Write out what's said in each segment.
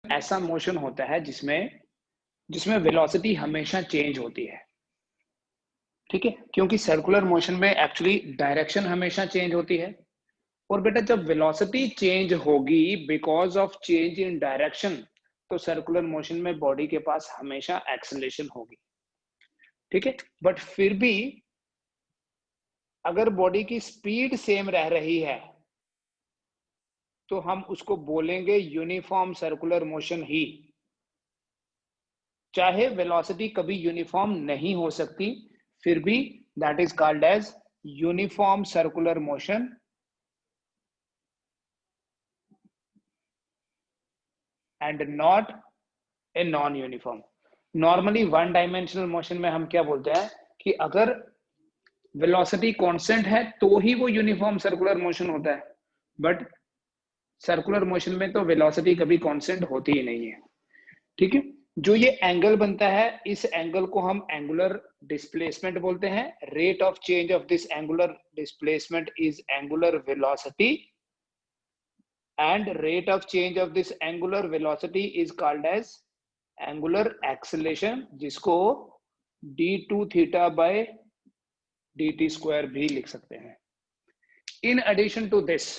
ऐसा मोशन होता है जिसमें जिसमें वेलोसिटी हमेशा चेंज होती है, ठीक है, क्योंकि सर्कुलर मोशन में एक्चुअली डायरेक्शन हमेशा चेंज होती है। और बेटा जब वेलोसिटी चेंज होगी because of change in direction, तो सर्कुलर मोशन में बॉडी के पास हमेशा एक्सेलरेशन होगी, ठीक है। बट फिर भी अगर बॉडी की स्पीड सेम रह रही है तो हम उसको बोलेंगे यूनिफॉर्म सर्कुलर मोशन ही। चाहे वेलोसिटी कभी यूनिफॉर्म नहीं हो सकती, फिर भी that is called as uniform circular motion and not a non uniform. Normally one dimensional motion में हम क्या बोलते हैं कि अगर वेलोसिटी कांस्टेंट है तो ही वो यूनिफॉर्म सर्कुलर मोशन होता है, बट सर्कुलर मोशन में तो वेलोसिटी कभी कांस्टेंट होती ही नहीं है, ठीक है। जो ये एंगल बनता है, इस एंगल को हम एंगुलर डिस्प्लेसमेंट बोलते हैं। Rate of change of this angular displacement is angular velocity and rate of change of this angular velocity is called as angular acceleration, जिसको d2 theta by dt square भी लिख सकते हैं। In addition to this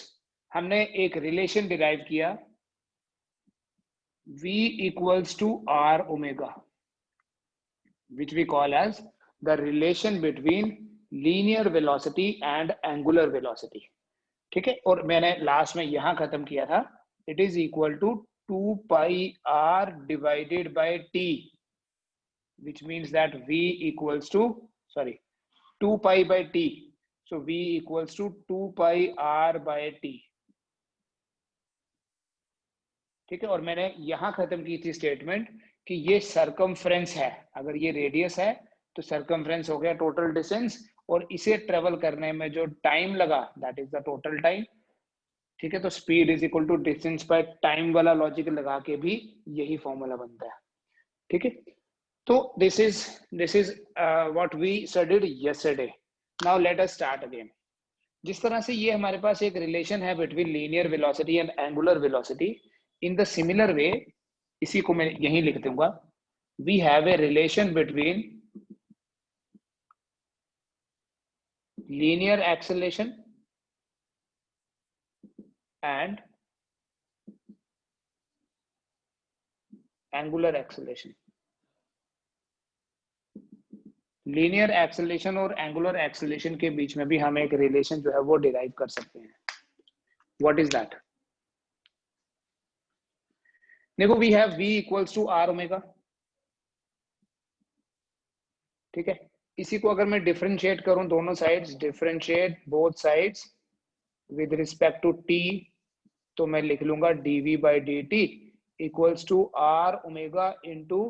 हमने एक relation derive किया v equals to r omega, which we call as the relation between linear velocity and angular velocity, ठीक है। और मैंने लास्ट में यहां खत्म किया था, it is equal to 2 pi r divided by t, which means that v equals to, sorry, 2 pi by t, so v equals to 2 pi r by t, ठीक है। और मैंने यहां खत्म की थी स्टेटमेंट कि ये सरकमफ्रेंस है, अगर ये रेडियस है तो सरकमफ्रेंस हो गया टोटल डिस्टेंस, और इसे ट्रेवल करने में जो टाइम लगा that is the total time, ठीक है। तो speed is equal to distance by time वाला लॉजिक लगा के भी यही फॉर्मूला बनता है, ठीक है। तो this is what we studied yesterday. Now let us start again. जिस तरह से ये हमारे पास एक रिलेशन है between linear velocity and angular velocity, in the similar way, इसी को मैं यहीं लिख दूंगा, we have a relation between linear acceleration and angular acceleration. Linear acceleration और एंगुलर एक्सेलरेशन के बीच में भी हम एक रिलेशन जो है वो डिराइव कर सकते हैं। What is that? देखो, we have v equals to r omega, ठीक है। इसी को अगर मैं डिफरेंशिएट करूं दोनों sides, differentiate both sides with respect to t, तो मैं लिख लूंगा dv by dt equals to r omega into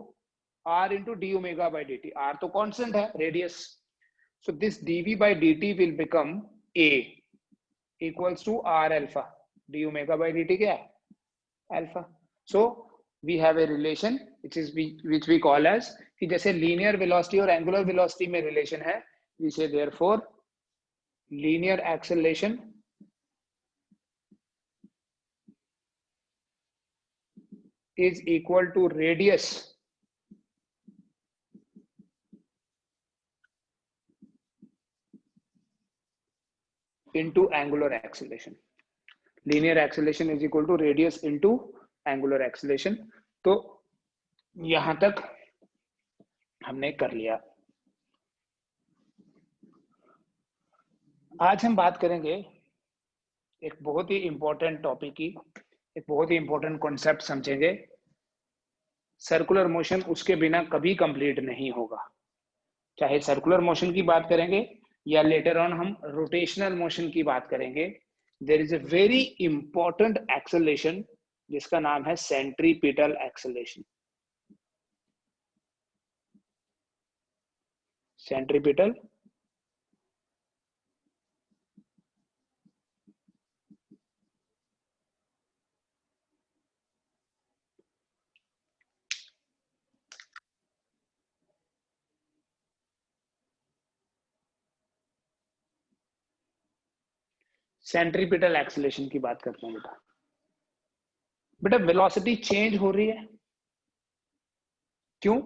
r into d omega by dt। r तो कांस्टेंट है, radius, so this dv by dt will become a equals to r alpha, d omega by dt क्या है? Alpha. So we have a relation which we call as कि जैसे linear velocity और angular velocity में relation है, we say therefore linear acceleration is equal to radius into angular acceleration. Linear acceleration is equal to radius into angular acceleration. तो यहां तक हमने कर लिया। आज हम बात करेंगे एक बहुत ही इंपॉर्टेंट टॉपिक की, एक बहुत ही इंपॉर्टेंट कॉन्सेप्ट समझेंगे। सर्कुलर मोशन उसके बिना कभी कंप्लीट नहीं होगा। चाहे सर्कुलर मोशन की बात करेंगे या लेटर ऑन हम रोटेशनल मोशन की बात करेंगे, there is a very important acceleration जिसका नाम है centripetal acceleration. Centripetal centripetal acceleration की बात करते हैं बेटा। बेटा वेलोसिटी चेंज हो रही है, क्यों?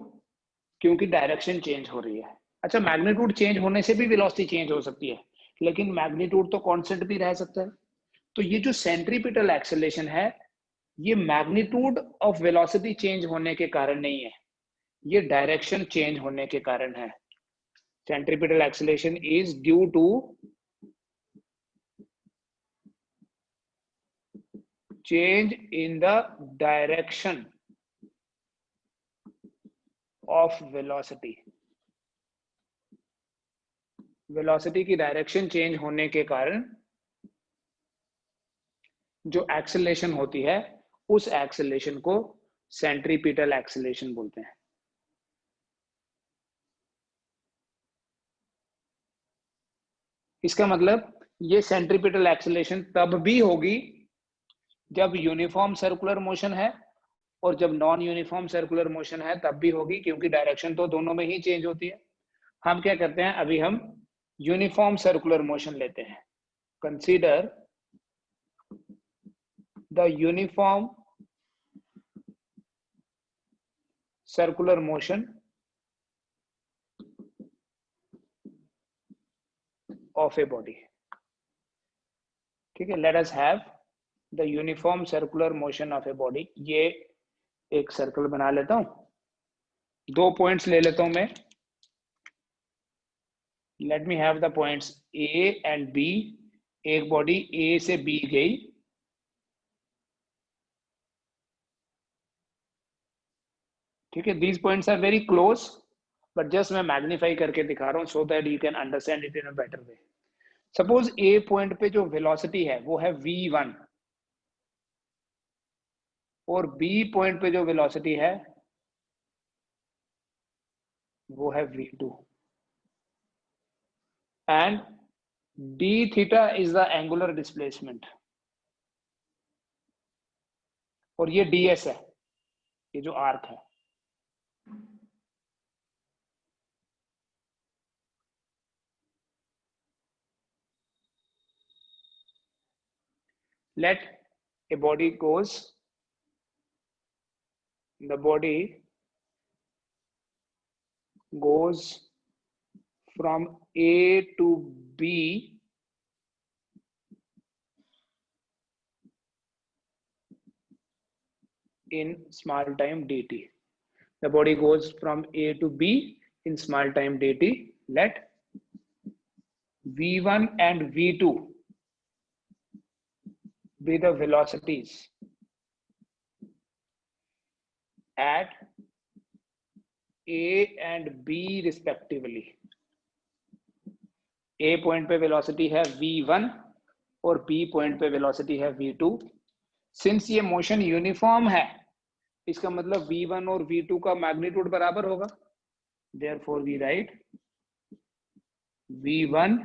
क्योंकि डायरेक्शन चेंज हो रही है। अच्छा, मैग्नीट्यूड चेंज होने से भी वेलोसिटी चेंज हो सकती है, लेकिन मैग्नीट्यूड तो कांस्टेंट भी रह सकता है। तो ये जो सेंट्रीपिटल एक्सेलरेशन है, ये मैग्नीट्यूड ऑफ वेलोसिटी चेंज होने के कारण नहीं है, ये डायरेक्शन चेंज होने के कारण है। Centripetal acceleration is due to change in the direction of velocity. Velocity की डायरेक्शन चेंज होने के कारण जो एक्सेलरेशन होती है, उस एक्सेलरेशन को सेंट्रीपिटल एक्सेलरेशन बोलते हैं। इसका मतलब ये सेंट्रीपिटल एक्सेलरेशन तब भी होगी जब यूनिफॉर्म सर्कुलर मोशन है, और जब नॉन यूनिफॉर्म सर्कुलर मोशन है तब भी होगी, क्योंकि डायरेक्शन तो दोनों में ही चेंज होती है। हम क्या करते हैं, अभी हम यूनिफॉर्म सर्कुलर मोशन लेते हैं। Consider the uniform circular motion of a body. ठीक है, let us have the uniform circular motion of a body. ये एक सर्कल बना लेता हूं, 2 पॉइंट्स ले लेता हूं मैं। Let me have the points A and B. एक बॉडी ए से बी गई, ठीक है, these points are very close, but just मैं मैग्नीफाई करके दिखा रहा हूं so that you can understand it in a better way. Suppose a point पे जो वेलोसिटी है वो है v1, और बी पॉइंट पे जो वेलोसिटी है वो है v2, and d theta is the angular displacement, और ये ds है, ये जो आर्क है। Let a body goes, the body goes from A to B in small time dt. The body goes from A to B in small time dt. Let v1 and v2 be the velocities at A and B respectively. A point पे velocity है v1 और B point पे velocity है v2। Since ये motion uniform है, इसका मतलब v1 और v2 का मैग्नीट्यूड बराबर होगा। Therefore we write v1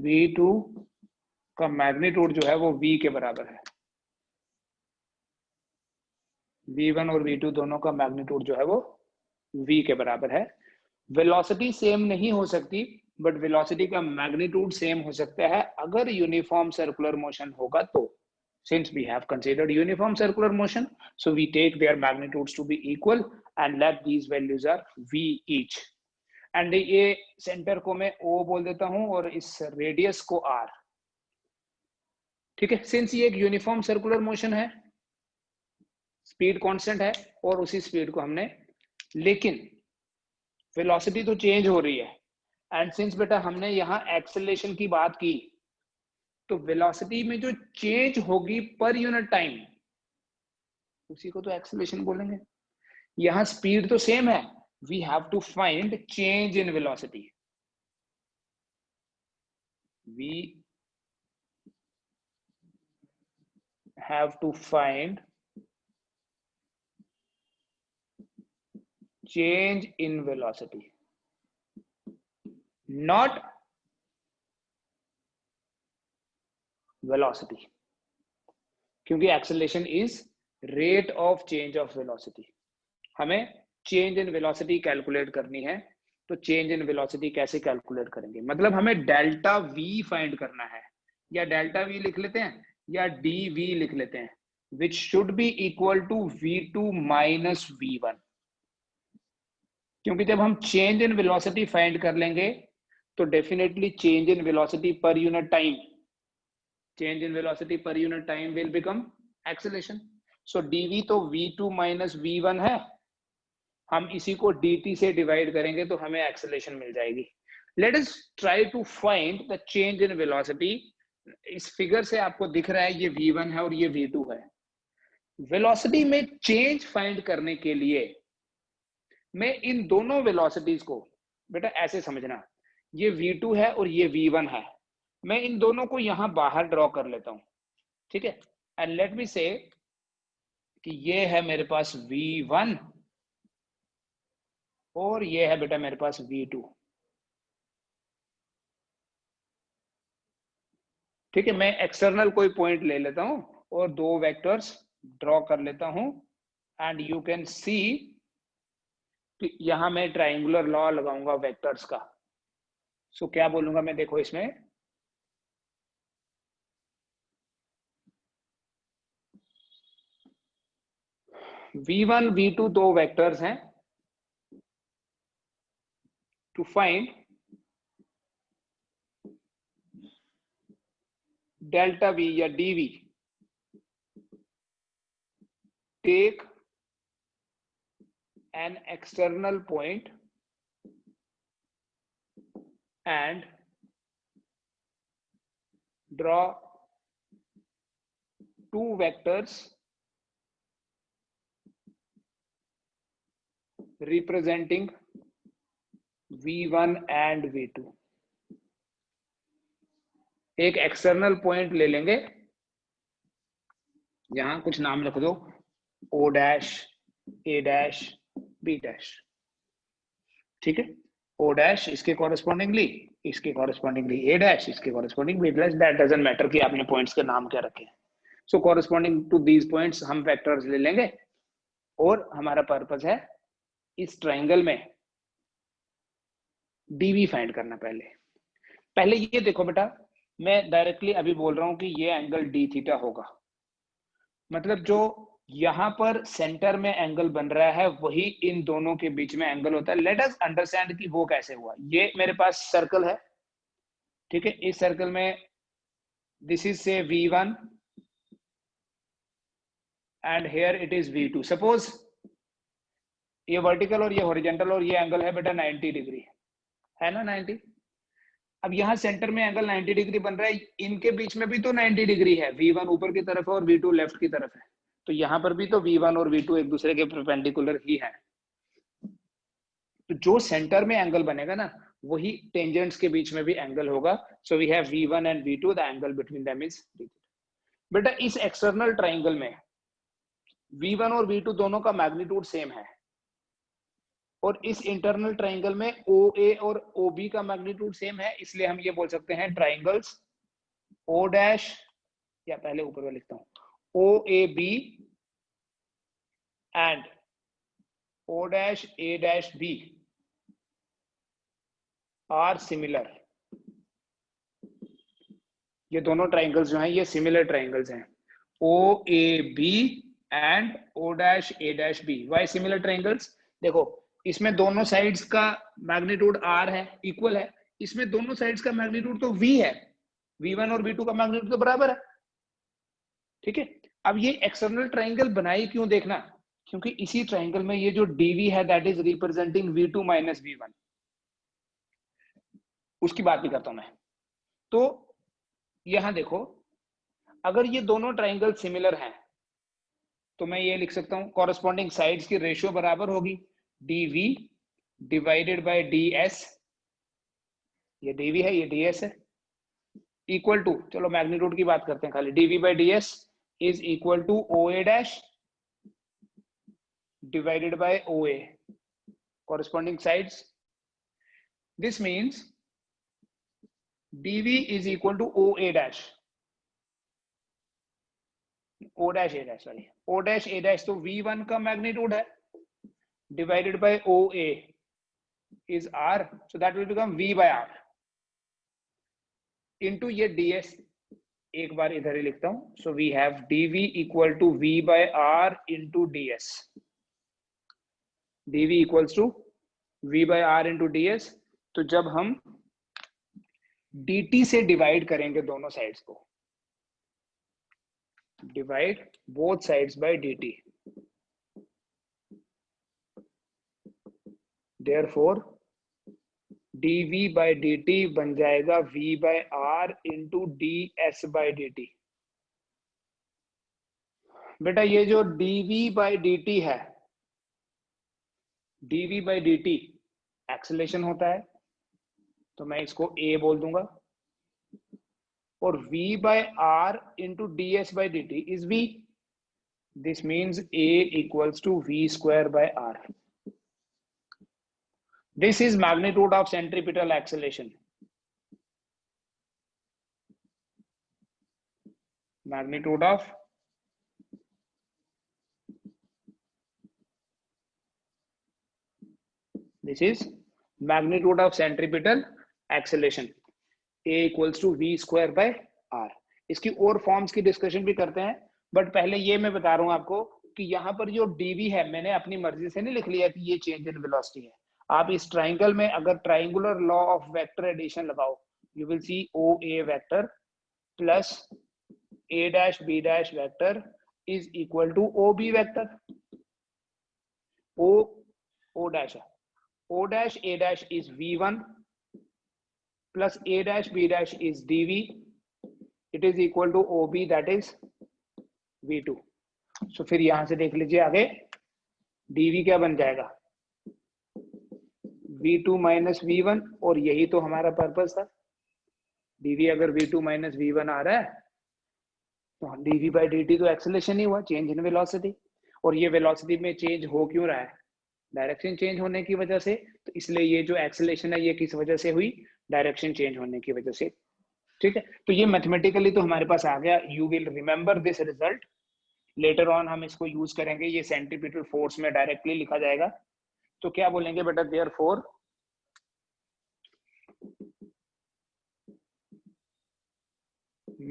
v2 का मैग्नीट्यूड जो है वो v के बराबर है। v1 और v2 दोनों का मैग्नीट्यूड जो है वो v के बराबर है। वेलोसिटी सेम नहीं हो सकती, बट वेलोसिटी का मैग्नीट्यूड सेम हो सकता है अगर यूनिफॉर्म सर्कुलर मोशन होगा तो। Since we have considered uniform circular motion, so we take their magnitudes to be equal and let these values are v each. And ये सेंटर को मैं O बोल देता हूं और इस रेडियस को R। ठीक है, सिंस ये एक यूनिफॉर्म सर्कुलर मोशन है, स्पीड कांस्टेंट है और उसी स्पीड को हमने, लेकिन वेलोसिटी तो चेंज हो रही है, एंड सिंस बेटा हमने यहाँ एक्सेलरेशन की बात की, तो वेलोसिटी में जो चेंज होगी पर यूनिट टाइम, उसी को तो एक्सेलरेशन बोलेंगे। यहाँ स्पीड तो सेम है, we have to find change in velocity. We have to find change in velocity, not velocity, क्योंकि acceleration is rate of change of velocity। हमें change in velocity कैलकुलेट करनी है, तो change in velocity कैसे calculate करेंगे, मतलब हमें delta v find करना है, या डेल्टा v लिख लेते हैं, या dv लिख लेते हैं, which should be equal to v2 minus v1, क्योंकि जब हम चेंज इन वेलोसिटी फाइंड कर लेंगे तो definitely change in velocity per unit time, change in velocity per unit time will become acceleration. So dv तो v2 minus v1 है, हम इसी को dt से डिवाइड करेंगे तो हमें एक्सेलरेशन मिल जाएगी। Let us try to find the change in velocity. इस फिगर से आपको दिख रहा है ये v1 है और ये v2 है। वेलोसिटी में चेंज फाइंड करने के लिए मैं इन दोनों वेलोसिटीज को, बेटा ऐसे समझना, ये v2 है और ये v1 है, मैं इन दोनों को यहां बाहर ड्रॉ कर लेता हूं, ठीक है। एंड लेट मी से कि ये है मेरे पास v1 और ये है बेटा मेरे पास v2, ठीक है। मैं एक्सटर्नल कोई पॉइंट ले लेता हूं और दो वेक्टर्स ड्रॉ कर लेता हूं एंड यू कैन सी कि यहां मैं ट्राइंगुलर लॉ लगाऊंगा वेक्टर्स का। सो क्या बोलूंगा मैं, देखो इसमें v1 v2 दो वेक्टर्स हैं, टू फाइंड डेल्टा v या dv, take an external point and draw two vectors representing v1 and v2। एक एक्सटर्नल पॉइंट ले लेंगे, यहां कुछ नाम लिख दो, o dash, a dash, b dash, ठीक है। o डैश इसके कॉरेस्पॉन्डिंगली, इसके कॉरेस्पॉन्डिंगली a डैश, इसके corresponding b dash, that doesn't matter कि आपने पॉइंट्स के नाम क्या रखे हैं। सो कॉरेस्पॉन्डिंग टू दीज पॉइंट्स हम वेक्टर्स ले लेंगे और हमारा पर्पस है इस ट्राइंगल में dv फाइंड करना। पहले ये देखो बेटा, मैं डायरेक्टली अभी बोल रहा हूं कि ये एंगल d थीटा होगा, मतलब जो यहां पर सेंटर में एंगल बन रहा है वही इन दोनों के बीच में एंगल होता है। लेट अस अंडरस्टैंड कि वो कैसे हुआ। ये मेरे पास सर्कल है, ठीक है। इस सर्कल में दिस इज से v1 and here it is v2। Suppose ये वर्टिकल और ये हॉरिजॉन्टल और ये एंगल है बेटा 90 डिग्री, है ना 90। अब यहाँ सेंटर में एंगल 90 डिग्री बन रहा है, इनके बीच में भी तो 90 डिग्री है, v1 ऊपर की तरफ है और v2 लेफ्ट की तरफ है, तो यहाँ पर भी तो v1 और v2 एक दूसरे के परपेंडिकुलर ही है। तो जो सेंटर में एंगल बनेगा ना वही टेंजेंट्स के बीच में भी एंगल होगा। So we have v1 and v2, the angle between them is d। बेटा इस एक्सटर्नल ट्राइंगल में v1 और v2 दोनों का मैग्नीट्यूड सेम है और इस इंटरनल ट्राइंगल में OA और OB का मैग्नीट्यूड सेम है, इसलिए हम ये बोल सकते हैं ट्राइंगल्स O डैश, या पहले ऊपर में लिखता हूं OAB and O dash A dash B are similar. ये दोनों ट्राइंगल्स जो हैं ये सिमिलर ट्राइंगल्स हैं, OAB and O dash A dash B। Why similar triangles? देखो इसमें दोनों साइड्स का मैग्नीट्यूड R है, इक्वल है, इसमें दोनों साइड्स का मैग्नीट्यूड तो V है, v1 और v2 का मैग्नीट्यूड तो बराबर है, ठीक है। अब ये एक्सटर्नल ट्राइंगल बनाई क्यों, देखना, क्योंकि इसी ट्राइंगल में ये जो dv है that is representing v2 minus v1, उसकी बात भी करता हूं मैं। तो यहां देखो, अगर ये दोनों ट्राइंगल सिमिलर हैं तो मैं ये लिख सकता हूं कॉरेस्पॉन्डिंग साइड्स की रेशियो बराबर होगी dv डिवाइडेड बाय ds, ये dv है ये ds है, इक्वल टू, चलो मैग्नीट्यूड की बात करते हैं खाली, dv by ds is equal to OA dash divided by OA, corresponding sides. This means dv is equal to OA dash, O dash A dash, sorry, O dash A dash, तो v1 का magnitude है divided by OA is R, so that will become v by R into ये ds एक बार इधर ही लिखता हूं. So we have dv equal to v by r into ds. dv equals to v by r into ds. तो जब हम dt से डिवाइड करेंगे दोनों साइड्स को, divide both sides by dt, therefore dv by dt बन जाएगा v by r into ds by dt. बेटा ये जो dv बाय dt है, dv बाय dt एक्सेलेरेशन होता है, तो मैं इसको a बोल दूंगा. और v by r into ds by dt is v. This means a equals to v square by r. This is magnitude of centripetal acceleration. Magnitude of this is magnitude of centripetal acceleration. A equals to v square by r. इसकी और forms की discussion भी करते हैं, but पहले ये मैं बता रहा हूं आपको कि यहाँ पर जो dv है मैंने अपनी मर्जी से नहीं लिख लिया कि ये चेंज इन वेलोसिटी है. आप इस ट्राइंगल में अगर triangular law of vector addition लगाओ, you will see O A vector plus a dash b dash vector is equal to o b vector. O dash a dash is v1 plus a dash b dash is dv. It is equal to ob, that is v2. So फिर यहां से देख लीजिए आगे dv क्या बन जाएगा, v2 minus v1. और यही तो हमारा पर्पस था. dv अगर v2 माइनस v1 आ रहा है तो dv बाई dt तो एक्सेलेरेशन ही हुआ, चेंज इन वेलोसिटी. और ये वेलोसिटी में चेंज हो क्यों रहा है, डायरेक्शन चेंज होने की वजह से. तो इसलिए ये जो एक्सेलेरेशन है ये किस वजह से हुई, डायरेक्शन चेंज होने की वजह से. ठीक है, तो ये मैथमेटिकली तो हमारे पास आ गया. You will remember this result. Letter on हम इसको यूज करेंगे, ये सेंट्रीपिटल फोर्स में डायरेक्टली लिखा जाएगा. तो क्या बोलेंगे बेटा, therefore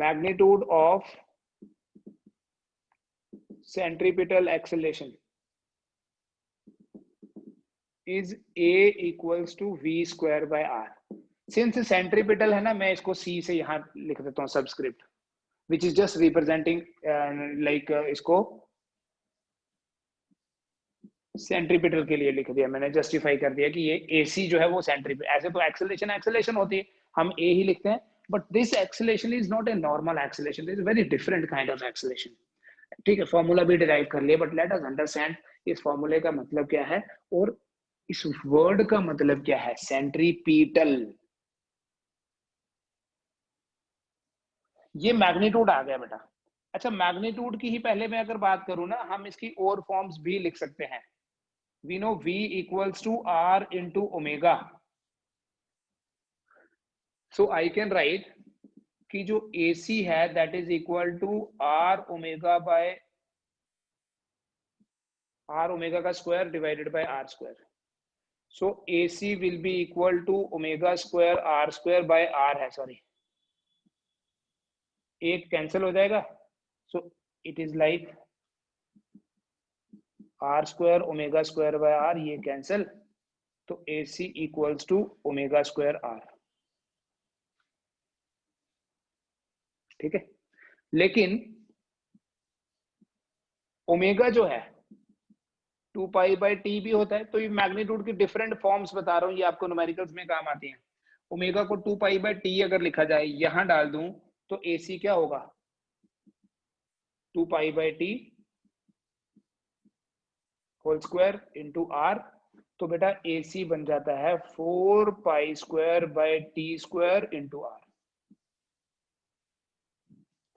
magnitude of centripetal acceleration is a equals to v square by r. Since centripetal है ना, मैं इसको c से यहाँ लिख देता हूँ subscript, which is just representing इसको सेंट्रीपिटल के लिए लिख दिया मैंने, जस्टिफाई कर दिया कि ये AC जो है वो सेंट्रीपिटल. ऐसे तो एक्सेलेरेशन होती है, हम A ही लिखते हैं, but this acceleration is not a normal acceleration, this very different kind of acceleration. ठीक है, फॉर्मूला भी डिराइव कर लिया, बट लेट अस अंडरस्टैंड इस फॉर्मूले का मतलब क्या है और इस वर्ड का मतलब क्या है, सेंट्रीपिटल. ये मैग्नीट्यूड आ गया बेटा. अच्छा, मैग्नीट्यूड की ही पहले मैं अगर बात करूं ना, हम इसकी और फॉर्म्स भी लिख सकते हैं. We know v equals to r into omega. So I can write कि जो AC है that is equal to r omega by r omega का square divided by r square. So AC will be equal to omega square r square by r है, sorry एक cancel हो जाएगा. So it is like r square omega square by r, ये cancel. तो AC equals to omega square r. ठीक है, लेकिन omega जो है 2 पाई बाय टी भी होता है. तो ये मैग्नीट्यूड की डिफरेंट फॉर्म्स बता रहा हूँ, ये आपको न्यूमेरिकल्स में काम आती हैं. ओमेगा को 2 पाई बाय टी अगर लिखा जाए, यहां डाल दूं तो AC क्या होगा, 2 pi by T whole square into r. तो बेटा AC बन जाता है 4 pi square by T square into r.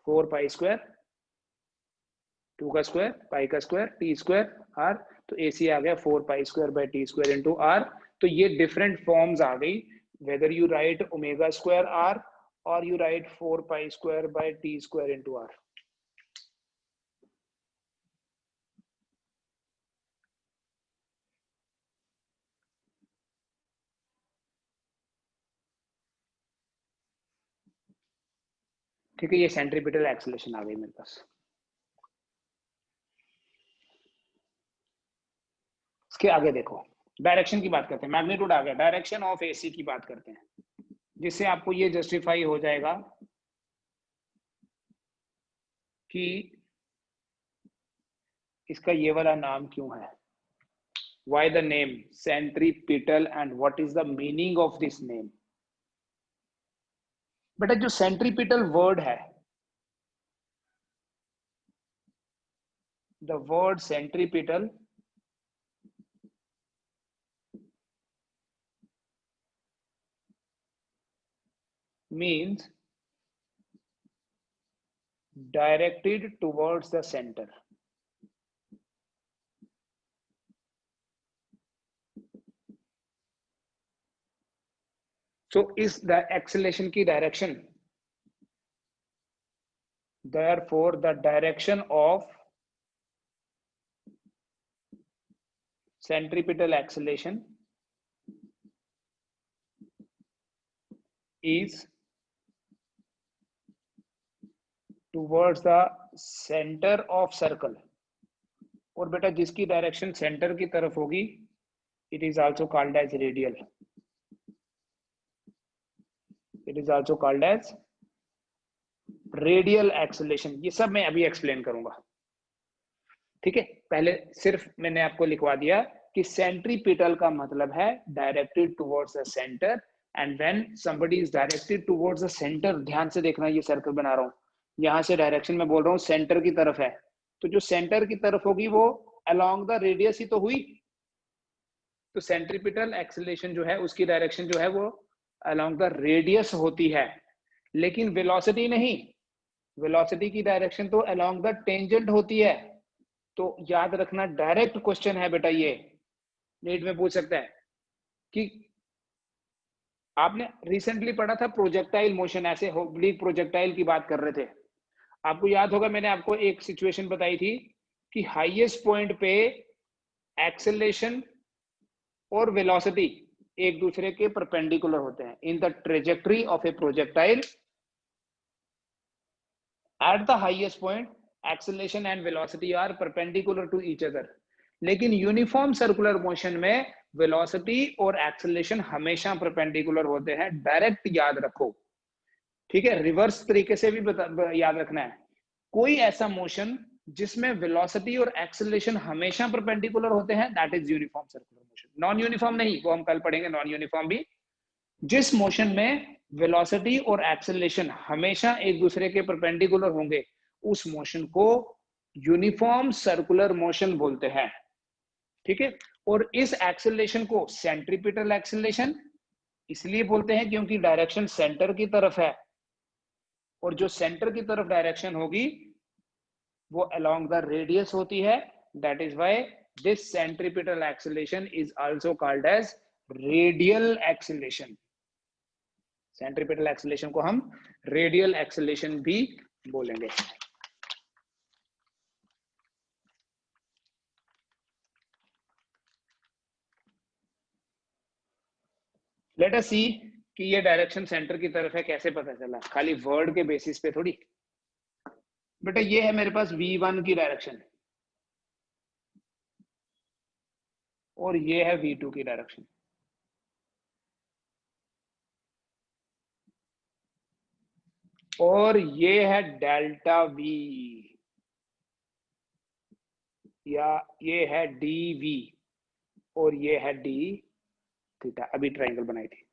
4 pi square, 2 का स्क्वायर, पाई का स्क्वायर, टी स्क्वायर, r. तो AC आ गया 4 pi square by T square into r. तो ये डिफरेंट फॉर्म्स आ गई, whether you write omega square r और you write 4 pi square by T square into r. ठीक है, ये सेंट्रीपिटल एक्सेलरेशन आ गई मेरे पास। इसके आगे देखो, डायरेक्शन की बात करते हैं, मैग्नीट्यूड आ गया, डायरेक्शन ऑफ एसी की बात करते हैं, जिससे आपको ये जस्टिफाई हो जाएगा कि इसका ये वाला नाम क्यों है, why the name centripetal and what is the meaning of this name। बेटा जो सेंट्रीपिटल वर्ड है, the word centripetal means directed towards the center। so is the acceleration की direction, therefore the direction of centripetal acceleration is towards the center of circle। और बेटा जिसकी direction centre की तरफ होगी, it is also called as radial, it is also called as radial acceleration। ये सब मैं अभी एक्सप्लेन करूंगा, ठीक है। पहले सिर्फ मैंने आपको लिखवा दिया कि सेंट्रीपिटल का मतलब है directed towards the centre, and when somebody is directed towards the centre, ध्यान से देखना, ये सर्कल बना रहा हूं, यहां से डायरेक्शन में बोल रहा हूं सेंटर की तरफ है, तो जो सेंटर की तरफ होगी वो अलोंग द रेडियस ही तो हुई, तो सेंट्रीपिटल एक्सेलरेशन जो है उसकी डायरेक्शन जो है वो अलोंग द रेडियस होती है, लेकिन वेलोसिटी नहीं, वेलोसिटी की डायरेक्शन तो अलोंग द टेंजेंट होती है। तो याद रखना, डायरेक्ट क्वेश्चन है बेटा, ये नीट में पूछ सकता है कि आपने रिसेंटली पढ़ा था प्रोजेक्टाइल मोशन, ऐसे ओब्लिक प्रोजेक्टाइल की बात कर रहे थे, आपको याद होगा मैंने आपको एक सिचुएशन बताई थी कि हाईएस्ट पॉइंट पे एक्सेलरेशन और वेलोसिटी एक दूसरे के परपेंडिकुलर होते हैं in the trajectory of a projectile, at the highest point acceleration and velocity are perpendicular to each other. लेकिन यूनिफॉर्म सर्कुलर मोशन में वेलोसिटी और एक्सेलरेशन हमेशा परपेंडिकुलर होते हैं, डायरेक्ट याद रखो, ठीक है। रिवर्स तरीके से भी याद रखना है, कोई ऐसा मोशन जिसमें वेलोसिटी और एक्सेलरेशन हमेशा परपेंडिकुलर होते हैं, that is uniform circular motion. Non uniform नहीं, वो हम कल पढ़ेंगे नॉन यूनिफॉर्म भी। जिस मोशन में वेलोसिटी और एक्सेलरेशन हमेशा एक दूसरे के परपेंडिकुलर होंगे, उस मोशन को यूनिफॉर्म सर्कुलर मोशन बोलते हैं, ठीक है। और इस एक्सेलरेशन को सेंट्रीपिटल एक्सेलरेशन इसलिए बोलते हैं क्योंकि डायरेक्शन सेंटर की तरफ है, और जो सेंटर की तरफ डायरेक्शन होगी वो अलोंग द रेडियस होती है, that is why this centripetal acceleration is also called as radial acceleration. Centripetal acceleration को हम रेडियल एक्सेलरेशन भी बोलेंगे। लेट अस सी कि ये डायरेक्शन सेंटर की तरफ है, कैसे पता चला, खाली वर्ड के बेसिस पे थोड़ी। बेटा ये है मेरे पास V1 की डायरेक्शन और ये है V2 की डायरेक्शन, और ये है डेल्टा V, या ये है DV, और ये है D थीटा। अभी ट्रायंगल बनाई थी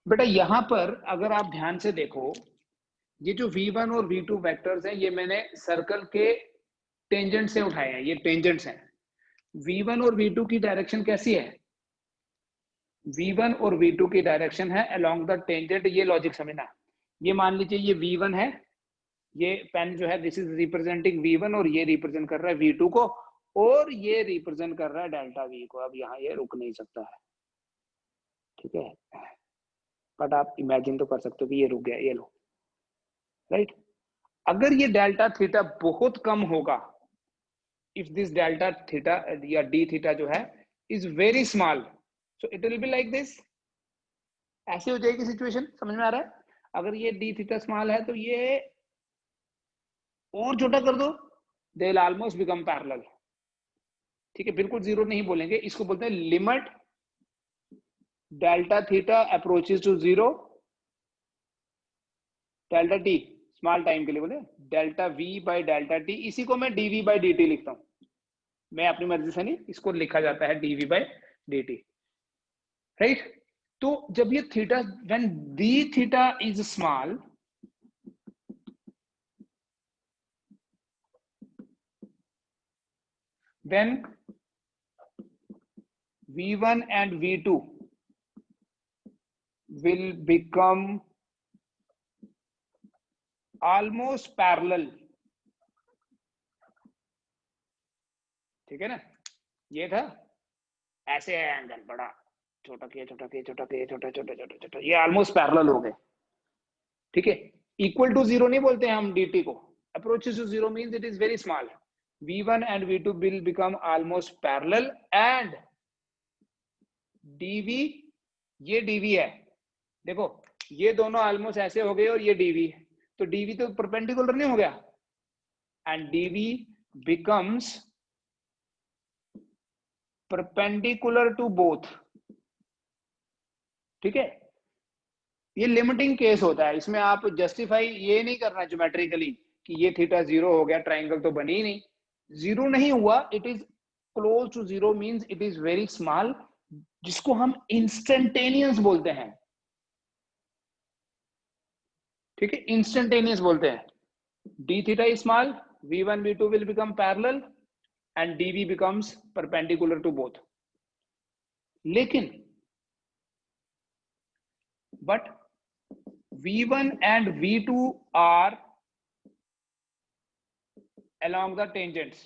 बेटा। यहां पर अगर आप ध्यान से देखो, ये जो V1 और V2 वेक्टर्स हैं, ये मैंने सर्कल के टेंजेंट से उठाए हैं, ये टेंजेंट्स हैं। V1 और V2 की डायरेक्शन कैसी है, V1 और V2 की डायरेक्शन है अलोंग द टेंजेंट। ये लॉजिक समझना, ये मान लीजिए ये V1 है, ये पेन जो है दिस इज रिप्रेजेंटिंग V1 और ये रिप्रेजेंट कर रहा है V2 को, और ये रिप्रेजेंट कर रहा है डेल्टा V को। अब यहाँ ये रुक नहीं सकता है, ठीक है, बट आप इमेजिन तो कर सकते हो कि ये रुक गया, ये लो, राइट। अगर ये डेल्टा थीटा बहुत कम होगा, इफ दिस डेल्टा थीटा या डी थीटा जो है is very small, so it will be like this, ऐसे हो जाएगी सिचुएशन, समझ में आ रहा है। अगर ये डी थीटा स्मॉल है तो ये और छोटा कर दो, they will almost become parallel. ठीक है, बिल्कुल जीरो नहीं बोलेंगे, इसको बोलते हैं limit delta theta approaches to zero, delta T small time के लिए बोले delta V by delta T, इसी को मैं डीवी बाई डी टी लिखता हूं, मैं अपनी मर्जी से नहीं, इसको लिखा जाता है DV by D T, right. तो जब ये थीटा, when D theta is small, then V1 and V2 will become almost parallel। ठीक है ना, ये था ऐसे है एंगल, बड़ा छोटा किया, छोटा किया, छोटा किया, छोटा छोटा छोटा छोटा, ये ऑलमोस्ट पैरेलल हो गए। ठीक है, इक्वल टू जीरो नहीं बोलते हैं हम dt को, approaches to zero means it is very small. V1 and V2 will become almost parallel and dv, ये dv है, देखो ये दोनों ऑलमोस्ट ऐसे हो गए और ये dv है, तो dv तो परपेंडिकुलर नहीं हो गया, and dv becomes perpendicular to both। ठीक है, ये लिमिटिंग केस होता है, इसमें आप जस्टिफाई ये नहीं करना ज्योमेट्रिकली कि ये थीटा जीरो हो गया, ट्राइंगल तो बनी ही नहीं, जीरो नहीं हुआ, it is close to zero means it is very small, जिसको हम इंस्टेंटेनियस बोलते हैं। ठीक है, इंस्टेंटेनियस बोलते हैं। D theta is small, v1 v2 will become parallel and dv becomes perpendicular to both। लेकिन but v1 and v2 are along the tangents,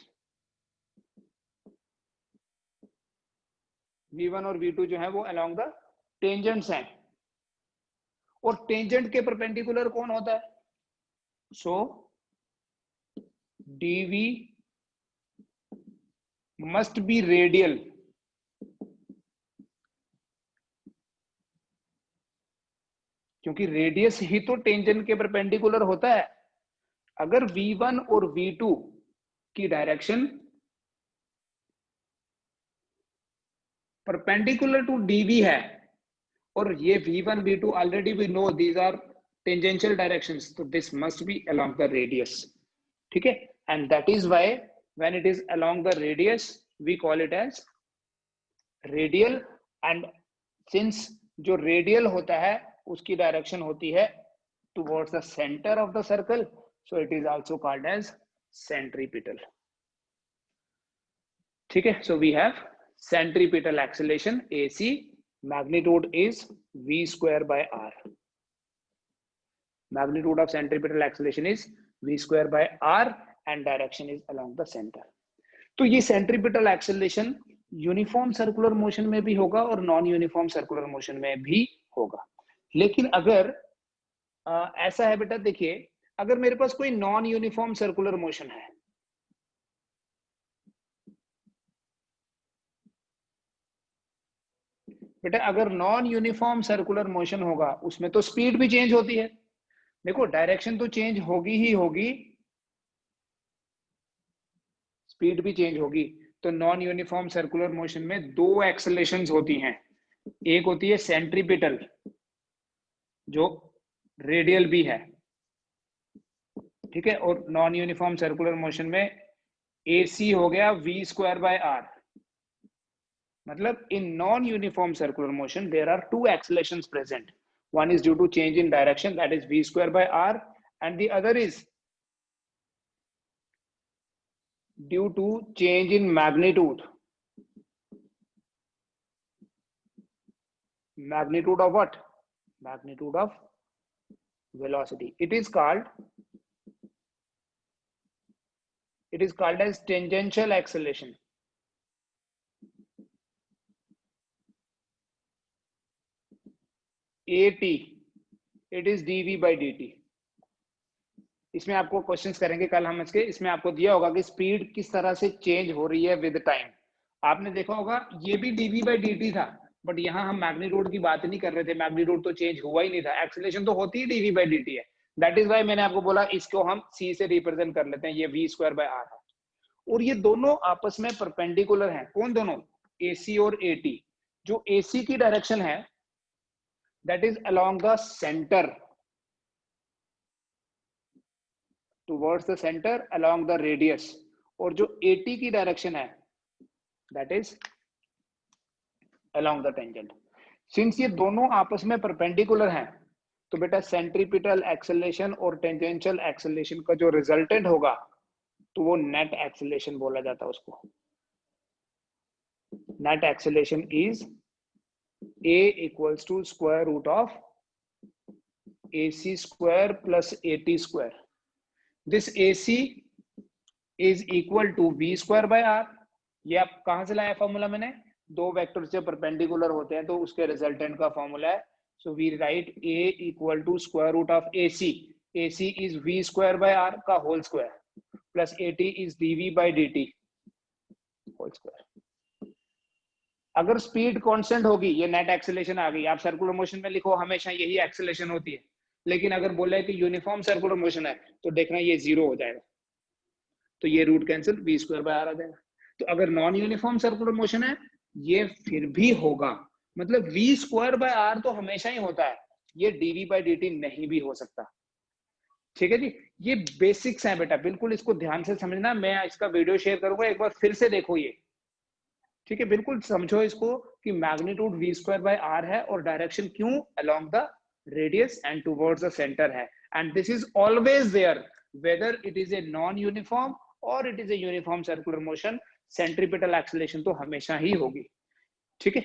v1 और v2 जो है वो along the tangents हैं, और टेंजेंट के परपेंडिकुलर कौन होता है, सो dv must be radial, क्योंकि रेडियस ही तो टेंजेंट के परपेंडिकुलर होता है। अगर v1 और v2 की डायरेक्शन परपेंडिकुलर टू dv है, और ये v1 v2 already we know these are tangential directions, तो this must be along the radius. ठीक है, and that is why when it is along the radius we call it as radial, and since जो radial होता है उसकी direction होती है towards the centre of the circle, so it is also called as centripetal. ठीक है, so we have centripetal acceleration AC, magnitude is v square by r, magnitude of centripetal acceleration is v square by r and direction is along the center। तो ये centripetal acceleration uniform circular motion में भी होगा और non uniform circular motion में भी होगा। लेकिन अगर ऐसा है बेटा, देखिए अगर मेरे पास कोई नॉन यूनिफॉर्म सर्कुलर मोशन है, बेटा अगर नॉन यूनिफॉर्म सर्कुलर मोशन होगा उसमें तो स्पीड भी चेंज होती है, देखो डायरेक्शन तो चेंज होगी ही होगी, स्पीड भी चेंज होगी। तो नॉन यूनिफॉर्म सर्कुलर मोशन में दो एक्सेलरेशंस होती हैं, एक होती है सेंट्रीपिटल जो रेडियल भी है, ठीक है, और नॉन यूनिफॉर्म सर्कुलर मोशन में AC हो गया v स्क्वायर बाय r। मतलब in non-uniform circular motion there are two accelerations present, one is due to change in direction, that is v square by r, and the other is due to change in magnitude, magnitude of what, magnitude of velocity, it is called as tangential acceleration। AT, it is dv by dt। इसमें आपको questions करेंगे कल हम इसके, इसमें आपको दिया होगा कि स्पीड किस तरह से चेंज हो रही है विद टाइम। आपने देखा होगा ये भी dv by dt था, बट यहाँ हम मैग्नीट्यूड की बात नहीं कर रहे थे, मैग्नीट्यूड तो चेंज हुआ ही नहीं था, एक्सेलरेशन तो होती ही dv by dt है। दैट इज वाई मैंने आपको बोला इसको हम c से रिप्रेजेंट कर लेते हैं, ये v स्क्वायर बाय r है। और ये दोनों आपस में परपेंडिकुलर हैं। कौन दोनों? AC और AT। जो AC की डायरेक्शन है that is along the centre, towards the centre along the radius, और जो AT की डायरेक्शन है that is along the tangent. Since ये दोनों आपस में परपेंडिकुलर हैं तो बेटा सेंट्रीपिटल एक्सेलरेशन और टेंजेंशियल एक्सेलरेशन का जो रिजल्टेंट होगा तो वो नेट एक्सेलरेशन बोला जाता है उसको। Net acceleration is a equals to square root of AC square plus AT square. This AC is equal to v square by r। ये आप कहां से लाया फॉर्मूला? मैंने दो वेक्टर से परपेंडिकुलर होते हैं तो उसके रिजल्टेंट का फॉर्मूला है। So we write a equal to square root of AC। AC is v square by r का whole square plus AT is dv by dt whole square. अगर स्पीड कांस्टेंट होगी, ये नेट एक्सेलरेशन आ गई, आप circular motion में लिखो हमेशा यही एक्सेलरेशन होती है, लेकिन अगर बोले कि यूनिफॉर्म सर्कुलर मोशन है तो देखना ये 0 हो जाएगा, तो ये root cancel v square by r आ जाएगा। तो अगर नॉन यूनिफॉर्म सर्कुलर मोशन है ये फिर भी होगा, मतलब v स्क्वायर बाय r तो हमेशा ही होता है, ये dv बाय dt नहीं भी हो सकता। ठीक है जी, ये बेसिक्स हैं बेटा, बिल्कुल इसको ध्यान से समझना। मैं इसका वीडियो शेयर करूंगा, एक बार फिर से देखो ये। ठीक है, बिल्कुल समझो इसको कि magnitude v square by r है और डायरेक्शन क्यों along the radius and towards the centre है, and this is always there whether it is a non uniform और it is a uniform circular motion, centripetal acceleration तो हमेशा ही होगी। ठीक है।